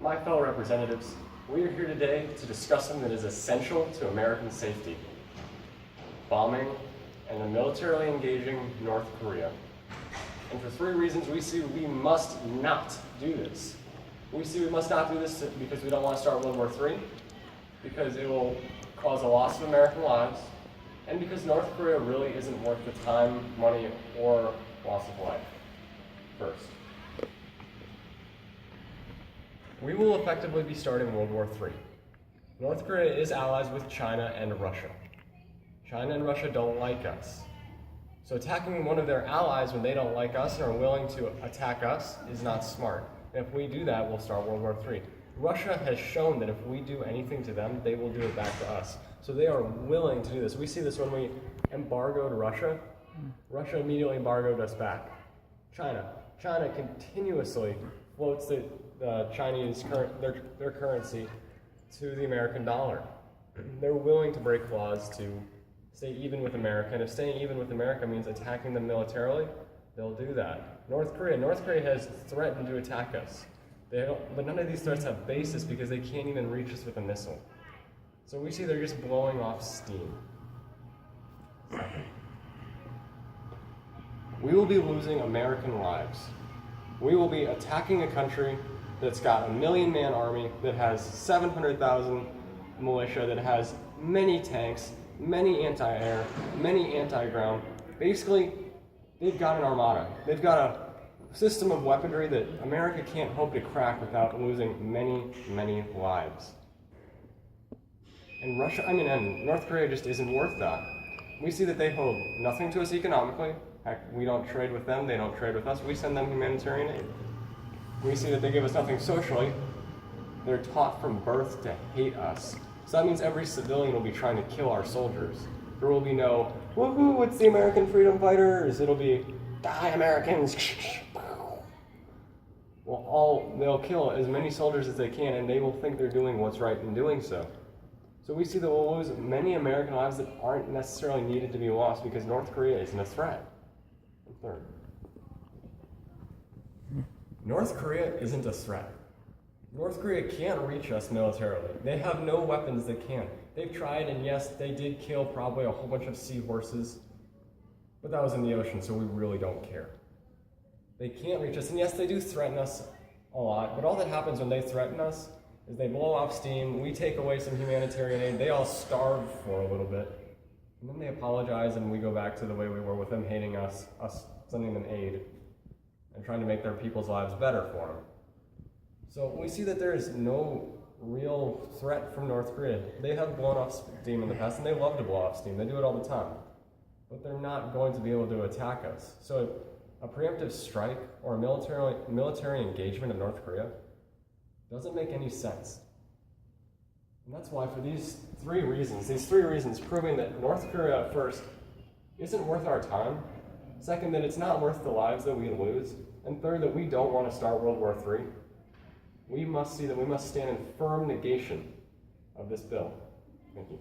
My fellow representatives, we are here today to discuss something that is essential to American safety: bombing and militarily engaging North Korea. And for three reasons, we see we must not do this. We see we must not do this because we don't want to start World War III, because it will cause a loss of American lives, and because North Korea really isn't worth the time, money, or loss of life. First, we will effectively be starting World War III. North Korea is allies with China and Russia. China and Russia don't like us. So attacking one of their allies when they don't like us and are willing to attack us is not smart. And if we do that, we'll start World War III. Russia has shown that if we do anything to them, they will do it back to us. So they are willing to do this. We see this when we embargoed Russia. Russia immediately embargoed us back. China continuously floats the Chinese their currency to the American dollar. They're willing to break laws to stay even with America, and if staying even with America means attacking them militarily, they'll do that. North Korea has threatened to attack us. But none of these threats have basis because they can't even reach us with a missile. So we see they're just blowing off steam. Second, we will be losing American lives. We will be attacking a country that's got a 1 million-man army, that has 700,000 militia, that has many tanks, many anti-air, many anti-ground. Basically, they've got an armada. They've got a system of weaponry that America can't hope to crack without losing many, many lives. And North Korea just isn't worth that. We see that they hold nothing to us economically. Heck, we don't trade with them, they don't trade with us. We send them humanitarian aid. We see that they give us nothing socially. They're taught from birth to hate us. So that means every civilian will be trying to kill our soldiers. There will be no, woohoo, it's the American freedom fighters. It'll be, die Americans. Well, they'll kill as many soldiers as they can, and they will think they're doing what's right in doing so. So we see that we'll lose many American lives that aren't necessarily needed to be lost because North Korea isn't a threat. And third, North Korea isn't a threat. North Korea can't reach us militarily. They have no weapons that can. They've tried, and yes, they did kill probably a whole bunch of seahorses, but that was in the ocean, so we really don't care. They can't reach us, and yes, they do threaten us a lot, but all that happens when they threaten us is they blow off steam, we take away some humanitarian aid, they all starve for a little bit, and then they apologize, and we go back to the way we were with them hating us sending them aid, and trying to make their people's lives better for them. So we see that there is no real threat from North Korea. They have blown off steam in the past, and they love to blow off steam. They do it all the time. But they're not going to be able to attack us. So a preemptive strike or a military engagement of North Korea doesn't make any sense. And that's why for these three reasons proving that North Korea, first, isn't worth our time, second, that it's not worth the lives that we lose, and third, that we don't want to start World War III, we must see that we must stand in firm negation of this bill. Thank you.